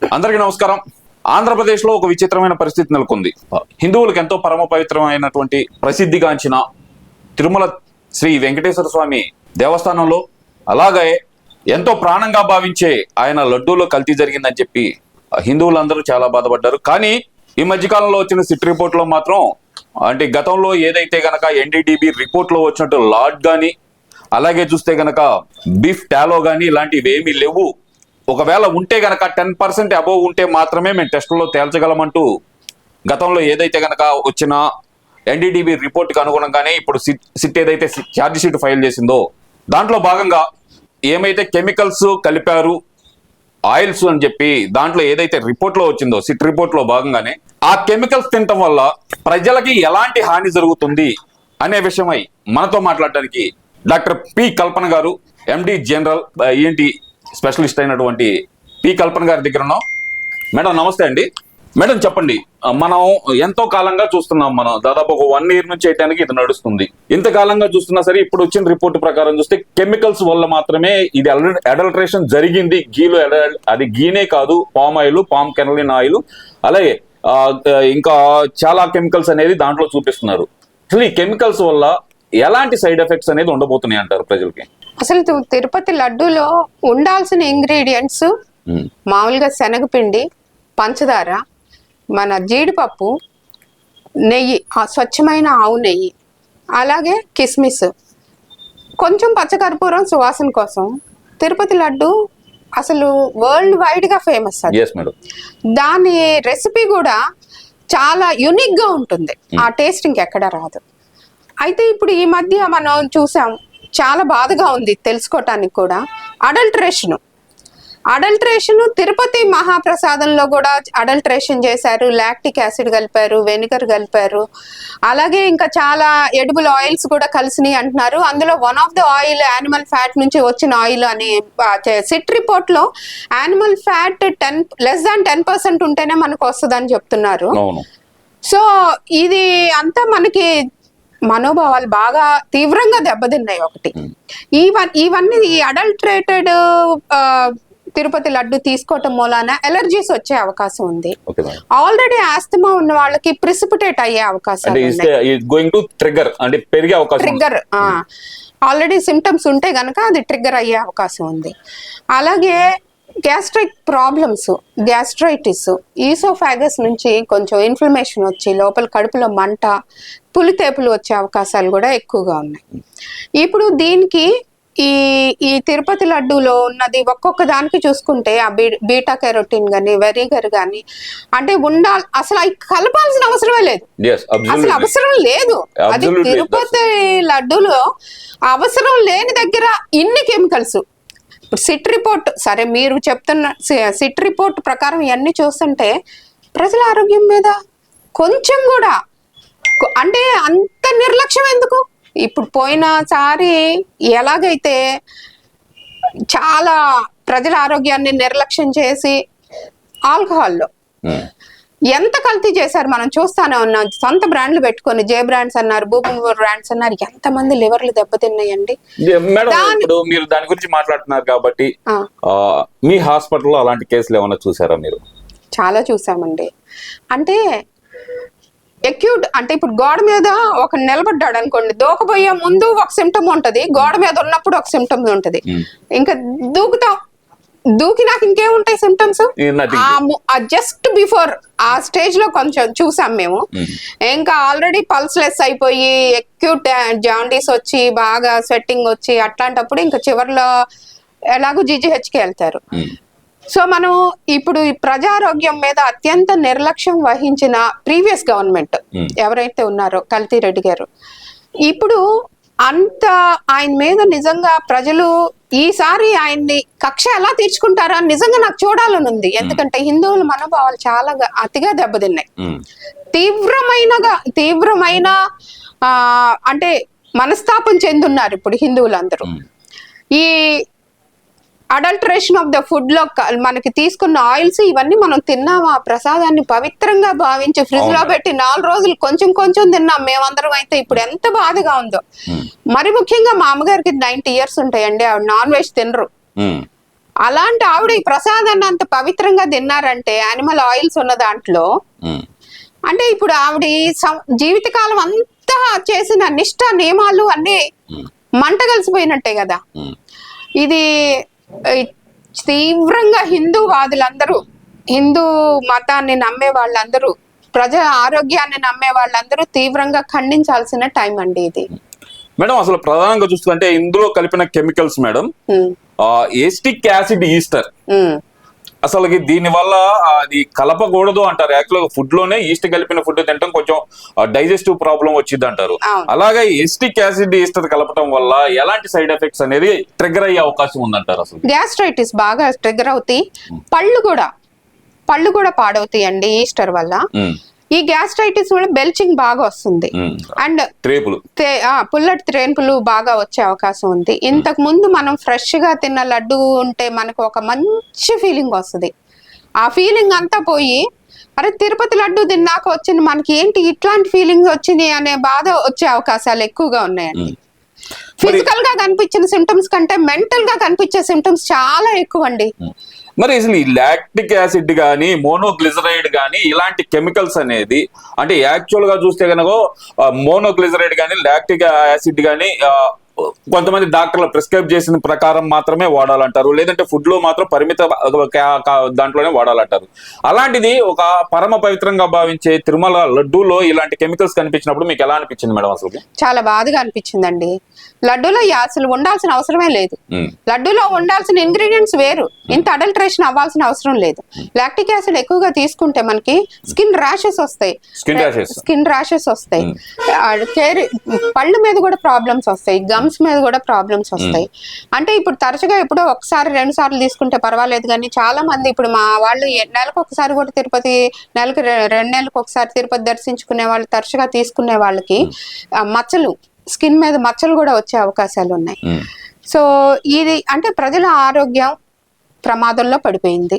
అందరికీ నమస్కారం. ఆంధ్రప్రదేశ్లో ఒక విచిత్రమైన పరిస్థితి నెలకొంది. హిందువులకు ఎంతో పరమ పవిత్రమైనటువంటి ప్రసిద్ధిగాంచిన తిరుమల శ్రీ వెంకటేశ్వర స్వామి దేవస్థానంలో అలాగే ఎంతో ప్రాణంగా భావించే ఆయన లడ్డూలో కల్తీ జరిగిందని చెప్పి హిందువులందరూ చాలా బాధపడ్డారు. కానీ ఈ మధ్యకాలంలో వచ్చిన సిట్ రిపోర్ట్లో మాత్రం అంటే గతంలో ఏదైతే గనక ఎన్డీడీబీ రిపోర్ట్లో వచ్చినట్టు లాడ్ కానీ అలాగే చూస్తే గనక బీఫ్ టాలో కానీ ఇలాంటివి ఏమీ లేవు. ఒకవేళ ఉంటే గనక 10% అబోవ్ ఉంటే మాత్రమే మేము టెస్టుల్లో తేల్చగలమంటూ గతంలో ఏదైతే గనక వచ్చిన ఎన్డీడీబీ రిపోర్ట్కి అనుగుణంగానే ఇప్పుడు సిట్ ఏదైతే ఛార్జ్ షీట్ ఫైల్ చేసిందో దాంట్లో భాగంగా ఏమైతే కెమికల్స్ కలిపారు ఆయిల్స్ అని చెప్పి దాంట్లో ఏదైతే రిపోర్ట్లో వచ్చిందో సిట్ రిపోర్ట్లో భాగంగానే ఆ కెమికల్స్ తినటం వల్ల ప్రజలకి ఎలాంటి హాని జరుగుతుంది అనే విషయమై మనతో మాట్లాడడానికి డాక్టర్ పి కల్పన గారు, ఎండి జనరల్ ఈఎన్టీ స్పెషలిస్ట్ అయినటువంటి పి కల్పన గారి దగ్గర ఉన్నాం. మేడం నమస్తే అండి. మేడం చెప్పండి, మనం ఎంతో కాలంగా చూస్తున్నాం, మనం దాదాపు ఒక 1 year నుంచి చేయడానికి ఇది నడుస్తుంది. ఇంతకాలంగా చూస్తున్నా సరే ఇప్పుడు వచ్చిన రిపోర్ట్ ప్రకారం చూస్తే కెమికల్స్ వల్ల మాత్రమే ఇది అడల్ట్రేషన్ జరిగింది. గీలో అది గీనే కాదు, పామ్ ఆయిల్, పామ్ కెనలిన్ ఆయిల్, అలాగే ఇంకా చాలా కెమికల్స్ అనేది దాంట్లో చూపిస్తున్నారు. అసలు ఈ కెమికల్స్ వల్ల ఎలాంటి సైడ్ ఎఫెక్ట్స్ అనేది ఉండబోతున్నాయి అంటారు ప్రజలకి? అసలు తిరుపతి లడ్డూలో ఉండాల్సిన ఇంగ్రీడియంట్స్ మామూలుగా శనగపిండి, పంచదార, మన జీడిపప్పు, నెయ్యి, స్వచ్ఛమైన ఆవు నెయ్యి, అలాగే కిస్మిస్, కొంచెం పచ్చకర్పూరం సువాసన కోసం. తిరుపతి లడ్డు అసలు వరల్డ్ వైడ్ గా ఫేమస్. దాని రెసిపీ కూడా చాలా యునిక్ గా ఉంటుంది. ఆ టేస్ట్ ఇంకెక్కడ రాదు. అయితే ఇప్పుడు ఈ మధ్య మనం చూసాం, చాలా బాధగా ఉంది తెలుసుకోవటానికి కూడా. అడల్ట్రేషన్ తిరుపతి మహాప్రసాదంలో కూడా అడల్ట్రేషన్ చేశారు. లాక్టిక్ యాసిడ్ కలిపారు, వెనిగర్ కలిపారు, అలాగే ఇంకా చాలా ఎడిబుల్ ఆయిల్స్ కూడా కలిసినాయి అంటున్నారు. అందులో one of the oil animal fat నుంచి వచ్చిన ఆయిల్ అని సిట్ రిపోర్ట్ లో యానిమల్ ఫ్యాట్ less than 10% ఉంటేనే మనకు వస్తుందని చెప్తున్నారు. సో ఇది అంతా మనకి మనోభావాలు బాగా తీవ్రంగా దెబ్బతిన్నాయి. ఒకటి ఇవన్నీ ఈ అడల్ట్రేటెడ్ తిరుపతి లడ్డు తీసుకోవటం మూలాన ఎలర్జీస్ వచ్చే అవకాశం ఉంది. ఆల్రెడీ ఆస్తమా ఉన్న వాళ్ళకి ప్రిసిపిటేట్ అయ్యే అవకాశం, ట్రిగ్గర్ ఆల్రెడీ సిమ్టమ్స్ ఉంటే గనక అది ట్రిగ్గర్ అయ్యే అవకాశం ఉంది. అలాగే గ్యాస్ట్రిక్ ప్రాబ్లమ్స్, గ్యాస్ట్రైటిస్, ఈసోఫాగస్ నుంచి కొంచెం ఇన్ఫ్లమేషన్ వచ్చి లోపల కడుపులో మంట, పులితేపులు వచ్చే అవకాశాలు కూడా ఎక్కువగా ఉన్నాయి. ఇప్పుడు దీనికి ఈ తిరుపతి లడ్డూలో ఉన్నది ఒక్కొక్క దానికి చూసుకుంటే ఆ బీటా కెరోటిన్ గాని, వెరిగర్ గాని అంటే ఉండాలి. అసలు అవి కలపాల్సిన అవసరమే లేదు, అసలు అవసరం లేదు. అది తిరుపతి లడ్డూలో అవసరం లేని దగ్గర ఇన్ని కెమికల్స్. ఇప్పుడు సిట్ రిపోర్ట్ సరే, మీరు చెప్తున్న సిట్ రిపోర్ట్ ప్రకారం ఇవన్నీ చూస్తుంటే ప్రజల ఆరోగ్యం మీద కొంచెం కూడా అంటే అంత నిర్లక్ష్యం ఎందుకు? ఇప్పుడు పోయినసారి ఎలాగైతే చాలా ప్రజల ఆరోగ్యాన్ని నిర్లక్ష్యం చేసి ఆల్కహాల్లో ఎంత కల్తీ చేశారు మనం చూస్తానే ఉన్నాం. సొంత బ్రాండ్లు పెట్టుకొని జే బ్రాండ్స్ అన్నారు, బూబుల్ బ్రాండ్స్ అన్నారు, ఎంతమంది లివర్లు దెబ్బతిన్నాయండి. మీరు దాని గురించి మాట్లాడుతున్నారు కాబట్టి మీ హాస్పిటల్లో అలాంటి కేసులు ఏమైనా చూసారా మీరు? చాలా చూసామండి. అంటే ఎక్యూట్ అంటే ఇప్పుడు గోడ మీద ఒక నిలబడ్డాడు అనుకోండి, దూకబోయే ముందు ఒక సిమ్టమ్ ఉంటది, గోడ మీద ఉన్నప్పుడు ఒక సిమ్టమ్ ఉంటది. ఇంకా దూకినాక ఇంకేముంటాయి సిమ్టమ్స్? జస్ట్ బిఫోర్ ఆ స్టేజ్ లో కొంచెం చూసాం మేము. ఇంకా ఆల్రెడీ పల్స్లెస్ అయిపోయి ఎక్యూట్ జాండీస్ వచ్చి బాగా స్వెట్టింగ్ వచ్చి అట్లాంటప్పుడు ఇంకా చివర్లో ఎలాగో జీజీహెచ్కి వెళ్తారు. సో మనం ఇప్పుడు ఈ ప్రజారోగ్యం మీద అత్యంత నిర్లక్ష్యం వహించిన ప్రీవియస్ గవర్నమెంట్ ఎవరైతే ఉన్నారో కల్తీ రెడ్డి గారు, ఇప్పుడు అంత ఆయన మీద నిజంగా ప్రజలు ఈసారి ఆయన్ని కక్ష ఎలా తీర్చుకుంటారా నిజంగా నాకు చూడాలని ఉంది. ఎందుకంటే హిందువుల మనోభావాలు చాలా అతిగా దెబ్బతిన్నాయి. తీవ్రమైన అంటే మనస్తాపం చెందున్నారు ఇప్పుడు హిందువులందరూ. ఈ అడల్టరేషన్ ఆఫ్ ద ఫుడ్ లో మనకి తీసుకున్న ఆయిల్స్ ఇవన్నీ మనం తిన్నామా, ప్రసాదాన్ని పవిత్రంగా భావించి ఫ్రిడ్జ్ లో పెట్టి 4 రోజులు కొంచెం కొంచెం తిన్నాం మేమందరం. అయితే ఇప్పుడు ఎంత బాధగా ఉందో. మరి ముఖ్యంగా మా అమ్మగారికి 90 years ఉంటాయండి, ఆవిడ నాన్ వెజ్ తినరు. అలాంటి ఆవిడ ఈ ప్రసాదాన్ని అంత పవిత్రంగా తిన్నారంటే యానిమల్ ఆయిల్స్ ఉన్న దాంట్లో, అంటే ఇప్పుడు ఆవిడ జీవితకాలం అంతా చేసిన నిష్ఠ నియమాలు అన్ని మంట కలిసిపోయినట్టే కదా. ఇది తీవ్రంగా హిందూ మతాన్ని నమ్మే వాళ్ళందరూ, ప్రజల ఆరోగ్యాన్ని నమ్మే వాళ్ళందరూ తీవ్రంగా ఖండించాల్సిన టైం అండి ఇది. మేడం అసలు ప్రధానంగా చూస్తుంటే ఇందులో కలిపిన chemicals madam acetic acid Easter, అసలు దీని వల్ల అది కలపకూడదు అంటారు. యాక్చువల్ గా ఫుడ్ లోనే ఈస్ట్ కలిపిన ఫుడ్ తినడం కొంచెం డైజెస్టివ్ ప్రాబ్లం వచ్చింది అంటారు. అలాగే ఎస్టిక్ యాసిడ్ ఈస్టర్ కలపడం వల్ల ఎలాంటి సైడ్ ఎఫెక్ట్స్ అనేది ట్రిగర్ అయ్యే అవకాశం ఉందంటారు? అసలు గ్యాస్ట్రైటిస్ బాగా ట్రిగర్ అవుతాయి, పళ్ళు కూడా పాడవుతాయి అండి ఈస్టర్ వల్ల. ఈ గ్యాస్ట్రైటిస్ వల్ల బెల్చింగ్ బాగా వస్తుంది అండ్ పుల్లటి త్రేన్పులు బాగా వచ్చే అవకాశం ఉంది. ఇంతకు ముందు మనం ఫ్రెష్ గా తిన్న లడ్డు ఉంటే మనకు ఒక మంచి ఫీలింగ్ వస్తుంది. ఆ ఫీలింగ్ అంతా పోయి అరే తిరుపతి లడ్డు తిన్నాక వచ్చింది మనకి ఏంటి ఇట్లాంటి ఫీలింగ్ వచ్చింది అనే బాధ వచ్చే అవకాశాలు ఎక్కువగా ఉన్నాయండి. ఫిజికల్ గా కనిపించిన సిమ్టమ్స్ కంటే మెంటల్ గా కనిపించే సిమ్టమ్స్ చాలా ఎక్కువ అండి. మరి అసలు ఈ లాక్టిక్ యాసిడ్ కానీ మోనోగ్లిజరైడ్ కానీ ఇలాంటి కెమికల్స్ అనేది అంటే యాక్చువల్ గా చూస్తే కనుక మోనోగ్లిజరైడ్ కానీ లాక్టిక్ యాసిడ్ కానీ కొంతమంది డాక్టర్లు ప్రిస్క్రైబ్ చేసిన ప్రకారం మాత్రమే వాడాలంటారు, లేదంటే ఫుడ్ లో మాత్రం పరిమిత దాంట్లోనే వాడాలంటారు. అలాంటిది ఒక పరమ పవిత్రంగా భావించే తిరుమల లడ్డూలో ఇలాంటి కెమికల్స్ కనిపించినప్పుడు మీకు ఎలా అనిపించింది మేడం? అసలు చాలా బాధగా అనిపించిందండి. లడ్డూలో అసలు ఉండాల్సిన అవసరమే లేదు. లడ్డూలో ఉండాల్సిన ఇంగ్రీడియంట్స్ వేరు, ఇంత అడల్ట్రేషన్ అవ్వాల్సిన అవసరం లేదు. లాక్టిక్ యాసిడ్ ఎక్కువగా తీసుకుంటే మనకి స్కిన్ ర్యాషెస్ వస్తాయి, పళ్ళ మీద కూడా ప్రాబ్లమ్స్ వస్తాయి, గమ్స్ మీద కూడా ప్రాబ్లమ్స్ వస్తాయి. అంటే ఇప్పుడు తరచుగా ఎప్పుడో ఒకసారి 2 సార్లు తీసుకుంటే పర్వాలేదు, కానీ చాలా మంది ఇప్పుడు మా వాళ్ళు నెలకు ఒకసారి కూడా తిరుపతి, నెలకు 2 నెలలకు ఒకసారి తిరుపతి దర్శించుకునే వాళ్ళు, తరచుగా తీసుకునే వాళ్ళకి మచ్చలు, స్కిన్ మీద మచ్చలు కూడా వచ్చే అవకాశాలు ఉన్నాయి. సో ఇది అంటే ప్రజల ఆరోగ్యం ప్రమాదంలో పడిపోయింది.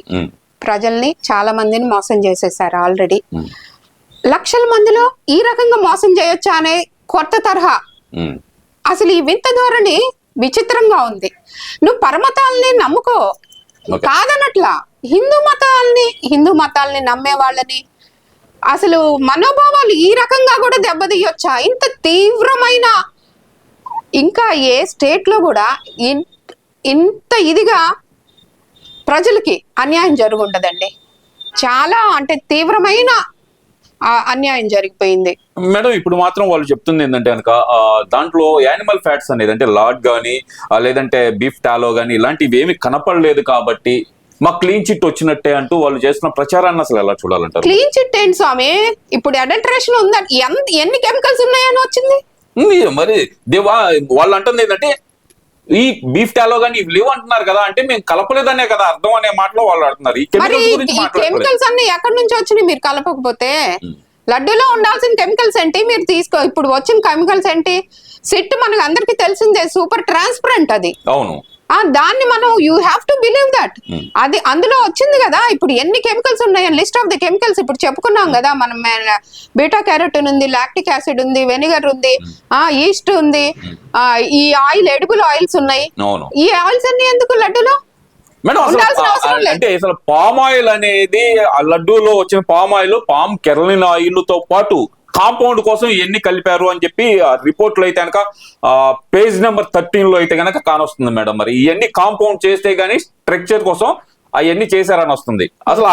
ప్రజల్ని చాలా మందిని మోసం చేసేసారు ఆల్రెడీ. లక్షల మందిలో ఈ రకంగా మోసం చేయొచ్చా అనే కొత్త తరహా అసలు ఈ వింత ధోరణి విచిత్రంగా ఉంది. నువ్వు పరమతాల్ని నమ్ముకో కాదనట్లా, హిందూ మతాల్ని నమ్మే వాళ్ళని అసలు మనోభావాలు ఈ రకంగా కూడా దెబ్బతీయొచ్చా? ఇంత తీవ్రమైన, ఇంకా ఏ స్టేట్ లో కూడా ఇంత ఇదిగా ప్రజలకి అన్యాయం జరుగుండదండి. చాలా అంటే తీవ్రమైన అన్యాయం జరిగిపోయింది మేడం. ఇప్పుడు మాత్రం వాళ్ళు చెప్తుంది ఏంటంటే కనుక దాంట్లో యానిమల్ ఫ్యాట్స్ అనేది అంటే లాడ్ గానీ లేదంటే బీఫ్ టాలో గానీ ఇలాంటివి ఏమి కనపడలేదు కాబట్టి మా క్లీన్ చిట్ వచ్చినట్టే అంటూ వాళ్ళు చేస్తున్న ప్రచారాన్ని అసలు ఎలా చూడాలంటారు? క్లీన్ చిట్ ఏంటి స్వామి, ఇప్పుడు అడల్టరేషన్ ఉందని ఎన్ని కెమికల్స్ ఉన్నాయని వచ్చింది మరి. వాళ్ళు అంటుంది ఏంటంటే ఈ బీఫ్ టాలో గానీ ఇవి లేవు అంటున్నారు కదా, అంటే మేము కలపలేదనే కదా అర్థం అనే మాటలో వాళ్ళు అంటున్నారు. ఈ కెమికల్స్ అన్ని ఎక్కడి నుంచి వచ్చినాయి మీరు కలపకపోతే? లడ్డూలో ఉండాల్సిన కెమికల్స్ ఏంటి మీరు ఇప్పుడు వచ్చిన కెమికల్స్ ఏంటి? సిట్ మనకు అందరికి తెలిసిందే, సూపర్ ట్రాన్స్పరెంట్ అది. అవును, దాన్ని మనం you have to believe that. అది అందులో వచ్చింది కదా. ఇప్పుడు ఎన్ని కెమికల్స్ ఉన్నాయి, లిస్ట్ ఆఫ్ ది కెమికల్స్ ఇప్పుడు చెప్పుకున్నాం కదా మనం. బీటా క్యారోటిన్ ఉంది, లాక్టిక్ యాసిడ్ ఉంది, వెనిగర్ ఉంది, ఈస్ట్ ఉంది, ఈ ఆయిల్ ఎడిబుల్ ఆయిల్స్ ఉన్నాయి. ఈ ఆయిల్స్ అన్ని ఎందుకు లడ్డూలో? అంటే అసలు పామ్ ఆయిల్ అనేది ఆ లడ్డూలో వచ్చిన పామ్ ఆయిల్ పామ్ కెరలిన్ ఆయిల్ తో పాటు కాంపౌండ్ కోసం ఎన్ని కలిపారు అని చెప్పి రిపోర్ట్ లో అయితే కనుక పేజ్ నెంబర్ 13 లో అయితే కనుక కానొస్తుంది మేడం. మరి ఇవన్నీ కాంపౌండ్ చేస్తే గానీ స్ట్రక్చర్ కోసం అవన్నీ చేశారని వస్తుంది. అసలు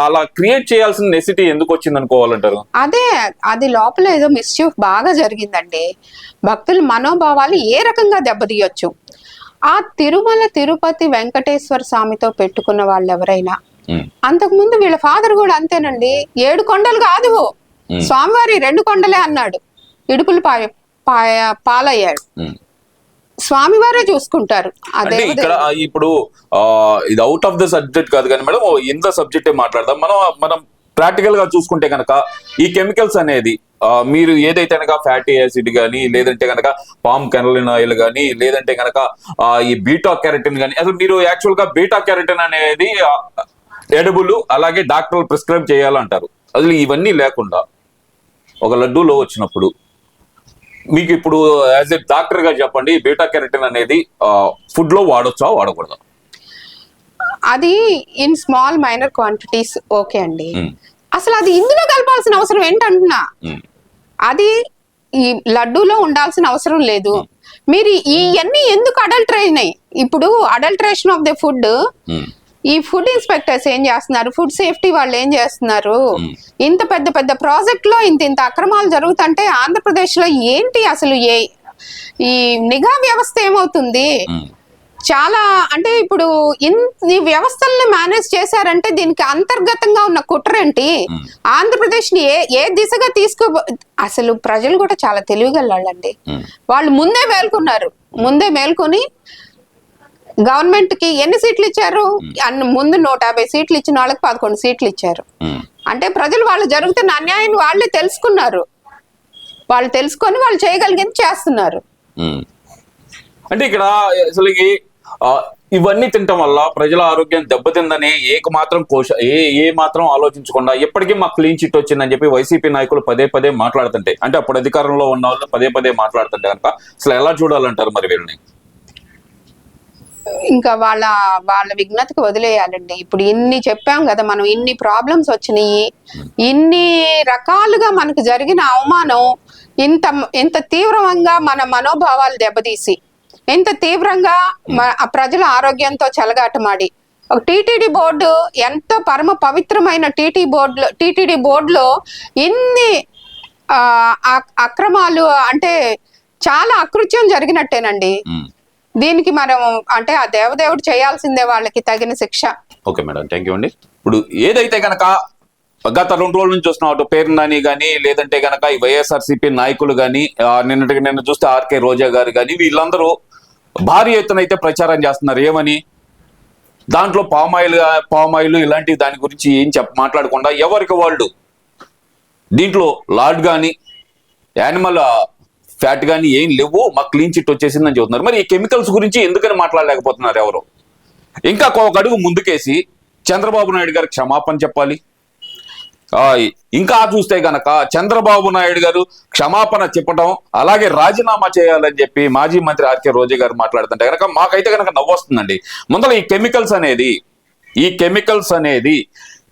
అలా క్రియేట్ చేయాల్సిన నెసిటీ ఎందుకు వచ్చింది అనుకోవాలంటారు? అది లోపల ఏదో మిస్చీఫ్ బాగా జరిగిందండి. భక్తుల మనోభావాలు ఏ రకంగా దెబ్బతీయొచ్చు? ఆ తిరుపతి వెంకటేశ్వర స్వామితో పెట్టుకున్న వాళ్ళు ఎవరైనా, అంతకు ముందు వీళ్ళ ఫాదర్ కూడా అంతేనండి. 7 కొండలు కాదు స్వామివారి 2 కొండలే అన్నాడు. ఇడుపులు పాలయ్యాడు. స్వామివారే చూసుకుంటారు. అదే ఇక్కడ ఇప్పుడు ఇది అవుట్ ఆఫ్ ద సబ్జెక్ట్ కాదు కానీ మేడం, ఇన్ ద సబ్జెక్టే మాట్లాడదాం. మనం ప్రాక్టికల్ గా చూసుకుంటే కనుక ఈ కెమికల్స్ అనేది మీరు ఏదైతే కనుక ఫ్యాటీ యాసిడ్ కానీ, లేదంటే కనుక పామ్ కెరలిన్ ఆయిల్ కానీ, లేదంటే కనుక ఈ బీటా కెరటిన్ కానీ, అసలు మీరు యాక్చువల్ గా బీటా కెరటిన్ అనేది ఎడబుల్, అలాగే డాక్టర్లు ప్రిస్క్రైబ్ చేయాలంటారు. అసలు ఇవన్నీ లేకుండా ఒక లడ్డూలో వచ్చినప్పుడు మీకు ఇప్పుడు యాజ్ ఎ డాక్టర్ గా చెప్పండి, బీటా కెరటిన్ అనేది ఫుడ్ లో వాడొచ్చా వాడకూడదా? అది in small minor quantities okay అండి. ఉమ్, అసలు అది ఇందులో కలపాల్సిన అవసరం ఏంటంటున్నా. ఉమ్, అది ఈ లడ్డూలో ఉండాల్సిన అవసరం లేదు. మీరు ఇవన్నీ ఎందుకు అడల్టరైనాయి? ఇప్పుడు అడల్టరేషన్ ఆఫ్ ద ఫుడ్ ఉమ్, ఈ ఫుడ్ ఇన్స్పెక్టర్స్ ఏం చేస్తున్నారు, ఫుడ్ సేఫ్టీ వాళ్ళు ఏం చేస్తున్నారు? ఇంత పెద్ద పెద్ద ప్రాజెక్ట్ లో ఇంత అక్రమాలు జరుగుతుంటే ఆంధ్రప్రదేశ్ లో ఏంటి అసలు ఈ నిఘా వ్యవస్థ ఏమవుతుంది? ఉమ్, చాలా అంటే ఇప్పుడు ఈ వ్యవస్థల్ని మేనేజ్ చేశారంటే దీనికి అంతర్గతంగా ఉన్న కుట్రేంటి? ఆంధ్రప్రదేశ్ ని ఏ దిశగా అసలు ప్రజలు కూడా చాలా తెలివిగలండి. వాళ్ళు ముందే మేల్కొని గవర్నమెంట్ కి ఎన్ని సీట్లు ఇచ్చారు? ముందు 150 సీట్లు ఇచ్చిన వాళ్ళకి 11 సీట్లు ఇచ్చారు. అంటే ప్రజలు వాళ్ళు జరుగుతున్న అన్యాయాన్ని వాళ్ళే తెలుసుకున్నారు. వాళ్ళు తెలుసుకొని వాళ్ళు చేయగలిగింది చేస్తున్నారు. అంటే ఇక్కడ అసలు ఇవన్నీ తినటం వల్ల ప్రజల ఆరోగ్యం దెబ్బతిందని ఏ మాత్రం ఆలోచించకుండా ఎప్పటికీ మాకు క్లీన్ చిట్ వచ్చిందని చెప్పి వైసీపీ నాయకులు పదే మాట్లాడుతుంటే, అంటే అప్పుడు అధికారంలో ఉన్న వాళ్ళు పదే మాట్లాడుతుంటే కనుక అసలు ఎలా చూడాలంటారు మరి వీళ్ళని? ఇంకా వాళ్ళ విఘ్నతకి వదిలేయాలండి. ఇప్పుడు ఇన్ని చెప్పాం కదా మనం, ఇన్ని ప్రాబ్లమ్స్ వచ్చినాయి, ఇన్ని రకాలుగా మనకు జరిగిన అవమానం ఇంత తీవ్రంగా మన మనోభావాలు దెబ్బతీసి, ఇంత తీవ్రంగా ప్రజల ఆరోగ్యంతో చెలగాటమాడి ఒక టీటీడీ బోర్డు, ఎంతో పరమ పవిత్రమైన టీటీడీ బోర్డులో ఇన్ని అక్రమాలు అంటే చాలా అకృత్యం జరిగినట్టేనండి. దీనికి మనం అంటే ఆ దేవదేవుడు చేయాల్సిందే, వాళ్ళకి తగిన శిక్ష. ఓకే మేడం, థ్యాంక్ యూ అండి. ఇప్పుడు ఏదైతే గనక గత 2 రోజుల నుంచి చూస్తున్నాం, అటు పేరు నాని కానీ లేదంటే గనక ఈ వైఎస్ఆర్సీపీ నాయకులు కానీ నిన్న చూస్తే ఆర్కే రోజా గారు కానీ వీళ్ళందరూ భారీ ఎత్తున అయితే ప్రచారం చేస్తున్నారు. ఏమని? దాంట్లో పామాయిల్ ఇలాంటి దాని గురించి ఏం మాట్లాడకుండా ఎవరికి వాళ్ళు దీంట్లో లార్డ్ కానీ యానిమల్ ఫ్యాట్ కానీ ఏం లేవు, మాకు క్లీన్ చిట్ వచ్చేసిందని చెబుతున్నారు. మరి ఈ కెమికల్స్ గురించి ఎందుకని మాట్లాడలేకపోతున్నారు ఎవరు? ఇంకా ఒక అడుగు ముందుకేసి చంద్రబాబు నాయుడు గారికి క్షమాపణ చెప్పాలి. ఇంకా చూస్తే గనక చంద్రబాబు నాయుడు గారు క్షమాపణ చెప్పడం, అలాగే రాజీనామా చేయాలని చెప్పి మాజీ మంత్రి ఆర్కే రోజా గారు మాట్లాడుతుంటే కనుక మాకైతే కనుక నవ్వొస్తుందండి. ముందర ఈ కెమికల్స్ అనేది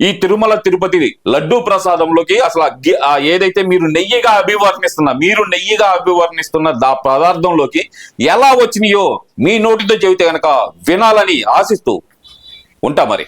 ఈ తిరుమల తిరుపతి లడ్డూ ప్రసాదంలోకి అసలు ఏదైతే మీరు నెయ్యిగా అభివర్ణిస్తున్న పదార్థంలోకి ఎలా వచ్చినాయో మీ నోటితో చెబితే గనక వినాలని ఆశిస్తూ ఉంటా మరి.